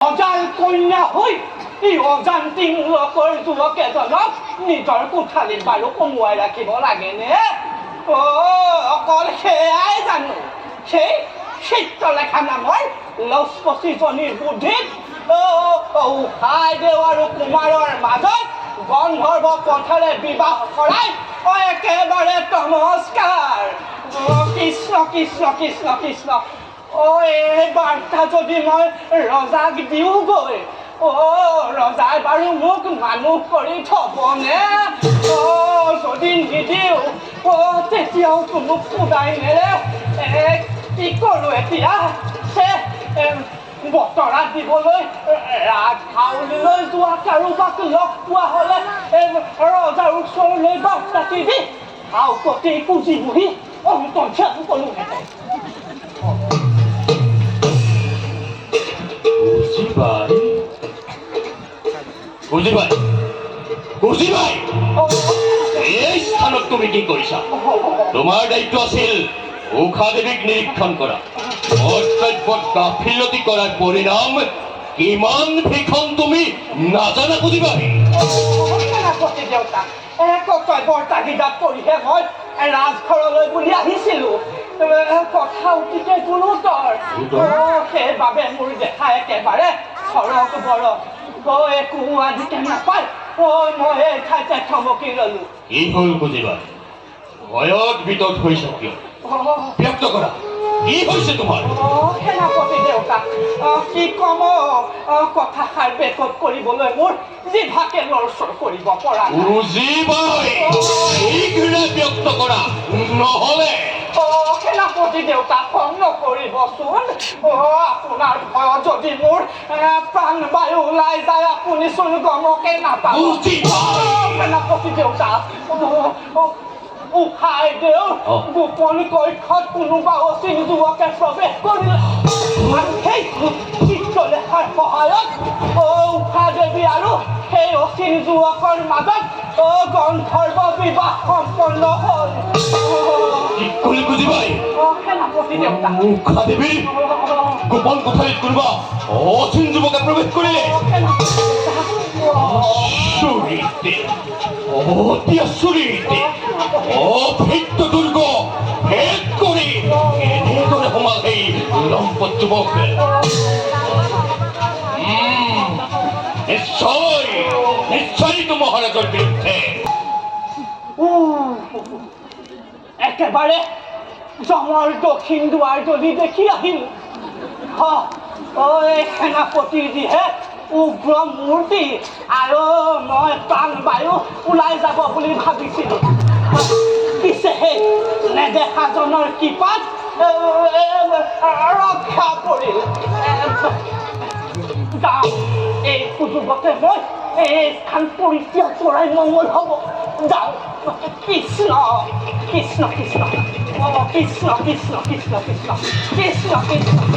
অজান কন্যা হৈ এই অজান্তি মূলকৰ যুৱকেজনক নিজৰ কোঠালিত বাৰু কমুৱাই ৰাখিব লাগেনে? অকল সেয়াই জানো সেই চিত্ৰলেখা নামৰ লচপচিজনীৰ বুদ্ধিত উষাইদেউ আৰু কুমাৰৰ মাজত গন্ধৰ্ব পথেৰে বিবাহ কৰাই একেবাৰে নমস্কাৰ। কৃষ্ণ কৃষ্ণ কৃষ্ণ কৃষ্ণ। এই বাৰ্তা যদি মই ৰজাক দিওঁগৈ, ৰজাই বাৰু মোক মানুহ কৰি থবনে? যদি নিদিওঁ তেতিয়াও কোনো সোধাই নেৰে। কি কৰোঁ এতিয়া? বতৰা দিবলৈ ৰাজহাউলিলৈ যোৱা কাৰোবাক লগ পোৱা হ'লে ৰজাৰ ওচৰলৈ বাৰ্তাটি দি আওকতি পুঁজি বহি অন্তৰ্ধান কৰোঁহেঁতেন। এই স্থানত তুমি কি কৰিছা? তোমাৰ দায়িত্ব আছিল উষা দেৱীক নিৰীক্ষণ কৰা। কৰ্তব্যত গাফিলতি কৰাৰ পৰিণাম কিমান ভীষণ তুমি নাজানা বুজিবাই। দেউতা কৰ্তব্যৰ তাগিদাত পৰিহে মই ৰাজঘৰলৈ বুলি আহিছিলো। কথা অতিকে গুৰুতৰ। সেইবাবে মোৰ দেখা একেবাৰে সৰক বৰক একো আদিতে নাপায় মই এই ঠাইতে থমকি ললো। কি হ'ল বুজিবা? ভয়ত বিতত হৈছে কিয়? ব্যক্ত কৰা, কি হৈছে তোমাৰ? সেনাপতি দেউতা কি কম, কথাষাৰ বেকত কৰিবলৈ মোৰ জিভাকে লৰচৰ কৰিব পৰা ব্যক্ত কৰা, নহলে সেনাপতি দেউতা খং নকৰিবচোন। আপোনাৰ ভয়ত যদি মোৰ প্ৰাণবায়ু ওলাই যায় আপুনিচোন গমকে নাপাব। সেনাপতি দেউতা উষাইদেউ গোপন কক্ষত কোনোবা অচিন যুৱকে প্ৰৱেশ কৰিলে। সেই চিত্ৰলেখাৰ সহায়ত উষা দেৱী আৰু সেই অচিন যুৱকৰ মাজত গন্ধৰ্ব বিবাহ সম্পন্ন হ'ল। সেনাপতি দেউতা উষা দেৱীৰ গোপন কোঠালিত কোনোবা অচিন যুৱকে প্ৰৱেশ কৰিলে। অতি আচৰিত। অভেদ্য দুৰ্গ ভেদ কৰি এনেদৰে সোমাল সেই লম্পট যুৱক। নিশ্চয় নিশ্চয়তো মহাৰাজৰ বিৰুদ্ধে। একেবাৰে জমৰ দক্ষিণ দুৱাৰ দলি দেখি আহিল। সেনাপতি যিহে উগ্ৰ মূৰ্তি আৰু মই প্ৰাণবায়ু ওলাই যাব বুলি ভাবিছিলো। পিছে সেই নেদেখাজনৰ কৃপাত ৰক্ষা পৰিল। এই সুযোগতে মই এই স্থান পৰিত্যাগ কৰাই মংগল হ'ব। যাওঁ। কৃষ্ণ কৃষ্ণ কৃষ্ণ কৃষ্ণ কৃষ্ণ কৃষ্ণ কৃষ্ণ কৃষ্ণ কৃষ্ণ কৃষ্ণ।